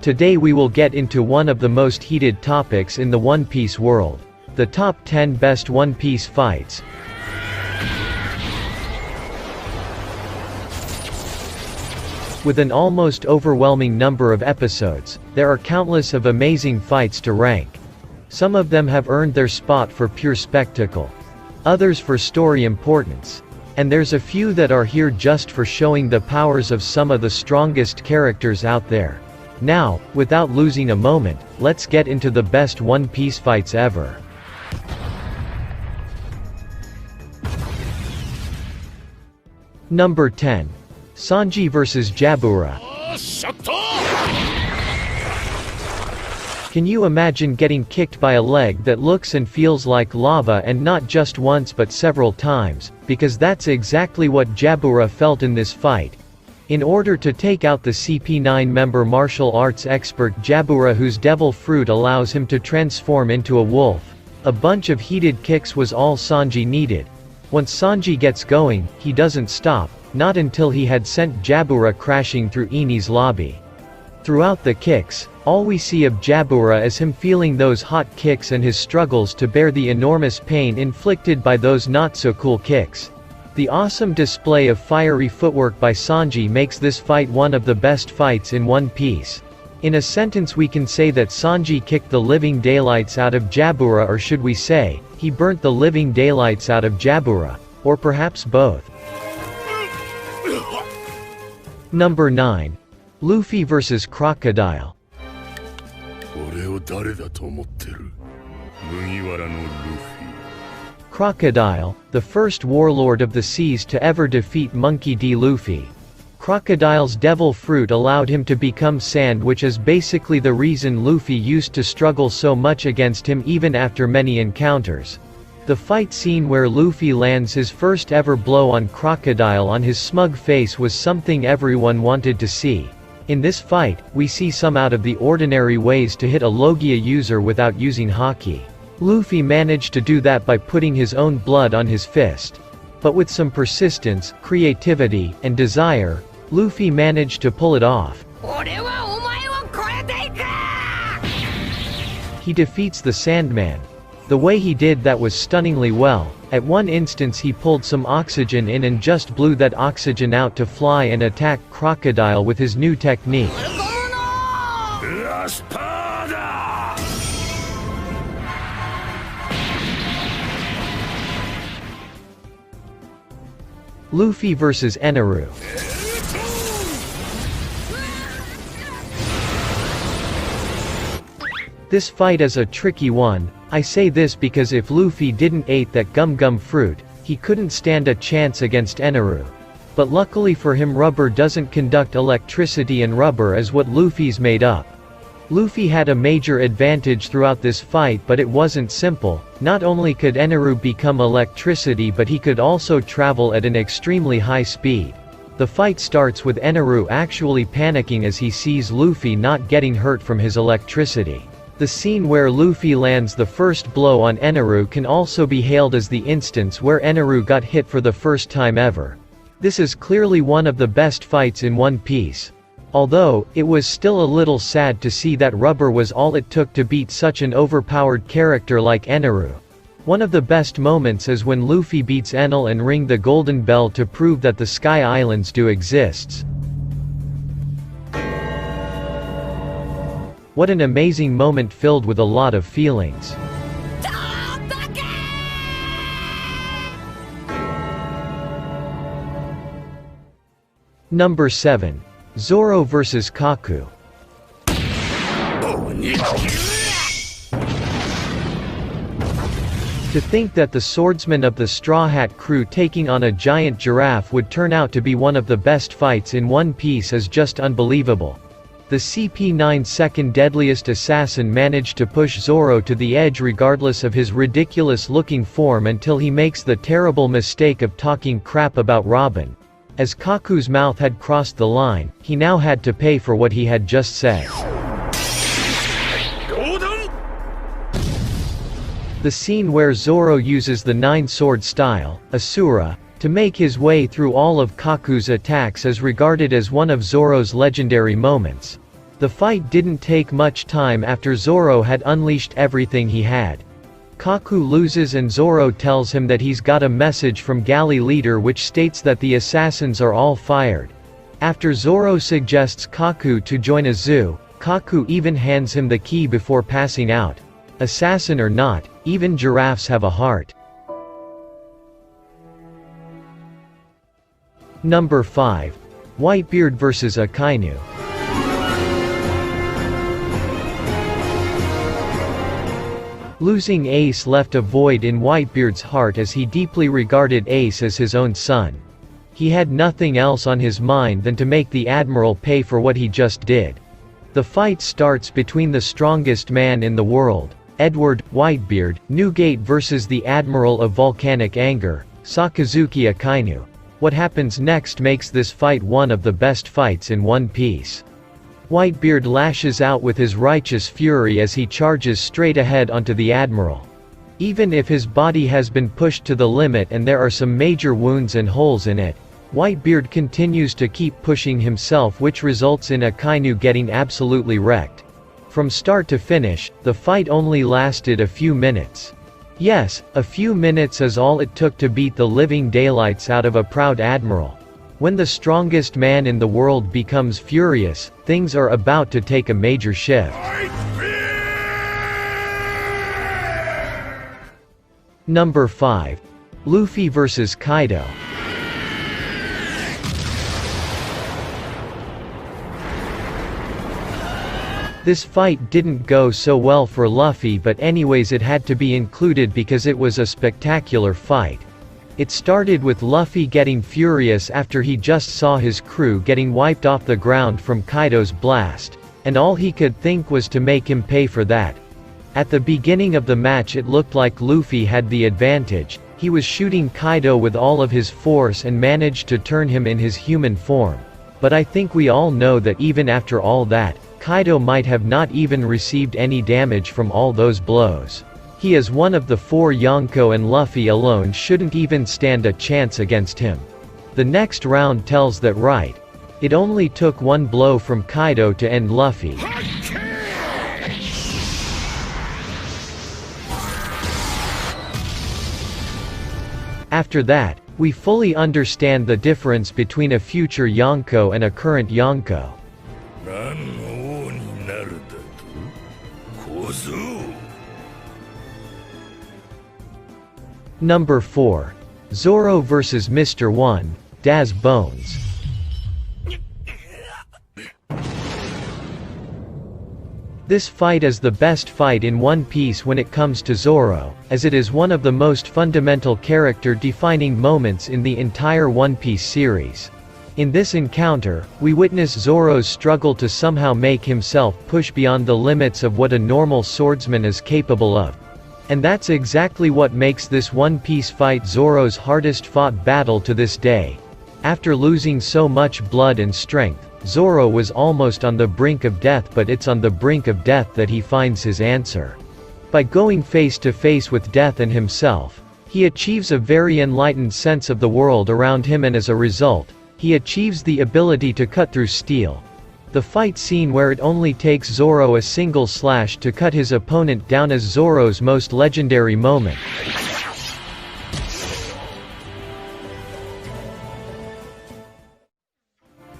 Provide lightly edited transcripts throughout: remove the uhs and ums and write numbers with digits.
Today we will get into one of the most heated topics in the One Piece world. The top 10 best One Piece fights. With an almost overwhelming number of episodes, there are countless of amazing fights to rank. Some of them have earned their spot for pure spectacle. Others for story importance. And there's a few that are here just for showing the powers of some of the strongest characters out there. Now, without losing a moment, let's get into the best One Piece fights ever. Number 10. Sanji vs Jabura. Can you imagine getting kicked by a leg that looks and feels like lava, and not just once but several times, because that's exactly what Jabura felt in this fight. In order to take out the CP9 member martial arts expert Jabura, whose devil fruit allows him to transform into a wolf, a bunch of heated kicks was all Sanji needed. Once Sanji gets going, he doesn't stop, not until he had sent Jabura crashing through Enies lobby. Throughout the kicks, all we see of Jabura is him feeling those hot kicks and his struggles to bear the enormous pain inflicted by those not-so-cool kicks. The awesome display of fiery footwork by Sanji makes this fight one of the best fights in One Piece. In a sentence we can say that Sanji kicked the living daylights out of Jabura, or should we say, he burnt the living daylights out of Jabura, or perhaps both. Number 9. Luffy vs Crocodile. Crocodile, the first warlord of the seas to ever defeat Monkey D. Luffy. Crocodile's devil fruit allowed him to become sand, which is basically the reason Luffy used to struggle so much against him even after many encounters. The fight scene where Luffy lands his first ever blow on Crocodile on his smug face was something everyone wanted to see. In this fight, we see some out of the ordinary ways to hit a Logia user without using Haki. Luffy managed to do that by putting his own blood on his fist. But with some persistence, creativity, and desire, Luffy managed to pull it off. He defeats the Sandman. The way he did that was stunningly well. At one instance he pulled some oxygen in and just blew that oxygen out to fly and attack Crocodile with his new technique. Luffy vs Eneru. This fight is a tricky one. I say this because if Luffy didn't eat that gum fruit, he couldn't stand a chance against Eneru. But luckily for him, rubber doesn't conduct electricity and rubber is what Luffy's made up. Luffy had a major advantage throughout this fight, but it wasn't simple. Not only could Eneru become electricity, but he could also travel at an extremely high speed. The fight starts with Eneru actually panicking as he sees Luffy not getting hurt from his electricity. The scene where Luffy lands the first blow on Eneru can also be hailed as the instance where Eneru got hit for the first time ever. This is clearly one of the best fights in One Piece. Although, it was still a little sad to see that rubber was all it took to beat such an overpowered character like Eneru. One of the best moments is when Luffy beats Enel and ring the golden bell to prove that the Sky Islands do exist. What an amazing moment filled with a lot of feelings. Number 7. Zoro vs Kaku. To think that the swordsman of the Straw Hat crew taking on a giant giraffe would turn out to be one of the best fights in One Piece is just unbelievable. The CP9 second deadliest assassin managed to push Zoro to the edge regardless of his ridiculous-looking form until he makes the terrible mistake of talking crap about Robin. As Kaku's mouth had crossed the line, he now had to pay for what he had just said. The scene where Zoro uses the nine-sword style, Asura, to make his way through all of Kaku's attacks is regarded as one of Zoro's legendary moments. The fight didn't take much time after Zoro had unleashed everything he had. Kaku loses and Zoro tells him that he's got a message from Galley Leader which states that the assassins are all fired. After Zoro suggests Kaku to join a zoo, Kaku even hands him the key before passing out. Assassin or not, even giraffes have a heart. Number 5. Whitebeard vs. Akainu. Losing Ace left a void in Whitebeard's heart as he deeply regarded Ace as his own son. He had nothing else on his mind than to make the Admiral pay for what he just did. The fight starts between the strongest man in the world, Edward, Whitebeard, Newgate versus the Admiral of Volcanic Anger, Sakazuki Akainu. What happens next makes this fight one of the best fights in One Piece. Whitebeard lashes out with his righteous fury as he charges straight ahead onto the Admiral. Even if his body has been pushed to the limit and there are some major wounds and holes in it, Whitebeard continues to keep pushing himself, which results in Akainu getting absolutely wrecked. From start to finish, the fight only lasted a few minutes. Yes, a few minutes is all it took to beat the living daylights out of a proud admiral. When the strongest man in the world becomes furious, things are about to take a major shift. Number 5. Luffy vs. Kaido. This fight didn't go so well for Luffy, but anyways it had to be included because it was a spectacular fight. It started with Luffy getting furious after he just saw his crew getting wiped off the ground from Kaido's blast, and all he could think was to make him pay for that. At the beginning of the match it looked like Luffy had the advantage. He was shooting Kaido with all of his force and managed to turn him in his human form. But I think we all know that even after all that, Kaido might have not even received any damage from all those blows. He is one of the 4 Yonko, and Luffy alone shouldn't even stand a chance against him. The next round tells that right. It only took one blow from Kaido to end Luffy. After that, we fully understand the difference between a future Yonko and a current Yonko. Number 4. Zoro vs. Mr. 1, Daz Bones. This fight is the best fight in One Piece when it comes to Zoro, as it is one of the most fundamental character-defining moments in the entire One Piece series. In this encounter, we witness Zoro's struggle to somehow make himself push beyond the limits of what a normal swordsman is capable of. And that's exactly what makes this One Piece fight Zoro's hardest fought battle to this day. After losing so much blood and strength, Zoro was almost on the brink of death, but it's on the brink of death that he finds his answer. By going face to face with death and himself, he achieves a very enlightened sense of the world around him, and as a result, he achieves the ability to cut through steel. The fight scene where it only takes Zoro a single slash to cut his opponent down is Zoro's most legendary moment.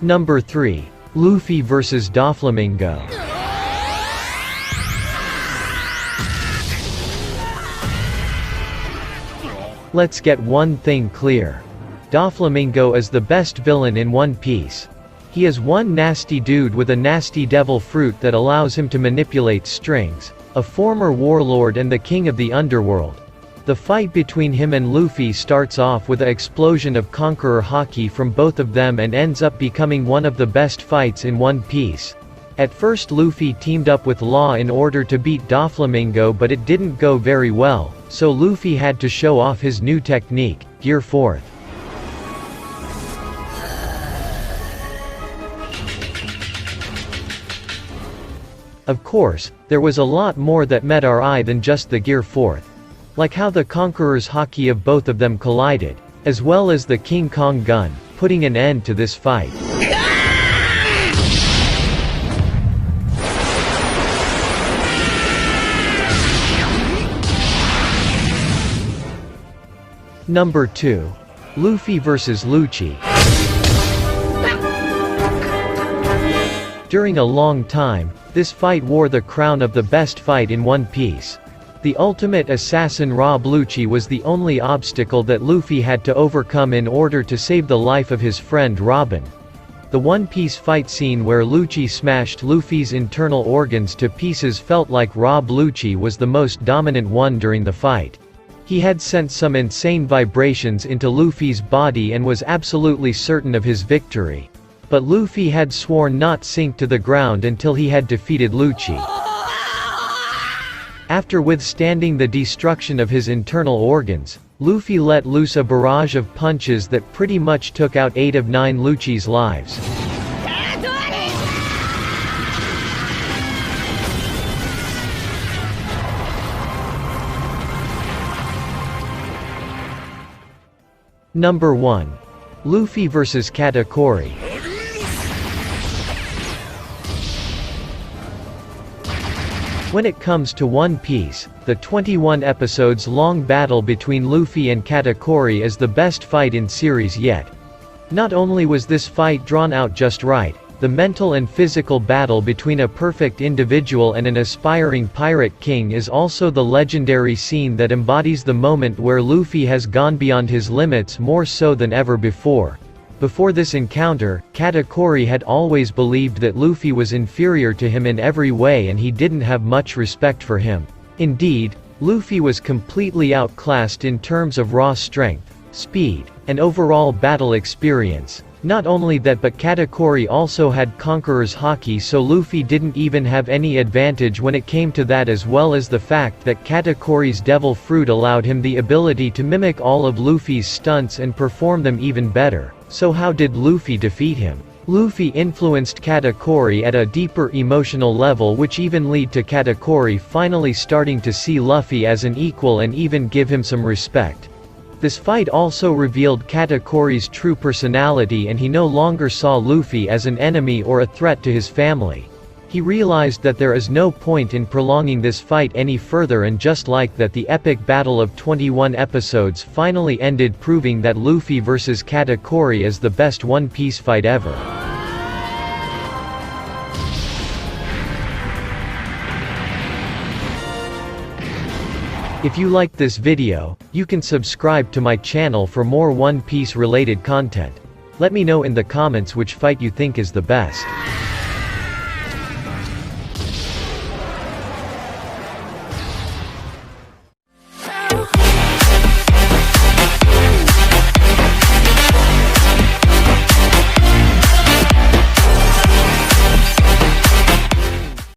Number 3. Luffy vs. Doflamingo. Let's get one thing clear. Doflamingo is the best villain in One Piece. He is one nasty dude with a nasty devil fruit that allows him to manipulate strings, a former warlord and the king of the underworld. The fight between him and Luffy starts off with an explosion of Conqueror Haki from both of them and ends up becoming one of the best fights in One Piece. At first Luffy teamed up with Law in order to beat Doflamingo, but it didn't go very well, so Luffy had to show off his new technique, Gear 4th. Of course, there was a lot more that met our eye than just the Gear 4th. Like how the Conqueror's Haki of both of them collided, as well as the King Kong gun, putting an end to this fight. Number 2. Luffy vs. Lucci. During a long time, this fight wore the crown of the best fight in One Piece. The ultimate assassin Rob Lucci was the only obstacle that Luffy had to overcome in order to save the life of his friend Robin. The One Piece fight scene where Lucci smashed Luffy's internal organs to pieces felt like Rob Lucci was the most dominant one during the fight. He had sent some insane vibrations into Luffy's body and was absolutely certain of his victory. But Luffy had sworn not sink to the ground until he had defeated Lucci. After withstanding the destruction of his internal organs, Luffy let loose a barrage of punches that pretty much took out 8 of 9 Lucci's lives. Number 1. Luffy vs. Katakuri. When it comes to One Piece, the 21 episodes long battle between Luffy and Katakuri is the best fight in series yet. Not only was this fight drawn out just right, the mental and physical battle between a perfect individual and an aspiring pirate king is also the legendary scene that embodies the moment where Luffy has gone beyond his limits more so than ever before. Before this encounter, Katakuri had always believed that Luffy was inferior to him in every way and he didn't have much respect for him. Indeed, Luffy was completely outclassed in terms of raw strength, speed, and overall battle experience. Not only that, but Katakuri also had Conqueror's Haki, so Luffy didn't even have any advantage when it came to that, as well as the fact that Katakuri's Devil Fruit allowed him the ability to mimic all of Luffy's stunts and perform them even better. So how did Luffy defeat him? Luffy influenced Katakuri at a deeper emotional level, which even led to Katakuri finally starting to see Luffy as an equal and even give him some respect. This fight also revealed Katakuri's true personality, and he no longer saw Luffy as an enemy or a threat to his family. He realized that there is no point in prolonging this fight any further, and just like that, the epic battle of 21 episodes finally ended, proving that Luffy vs. Katakuri is the best One Piece fight ever. If you liked this video, you can subscribe to my channel for more One Piece related content. Let me know in the comments which fight you think is the best.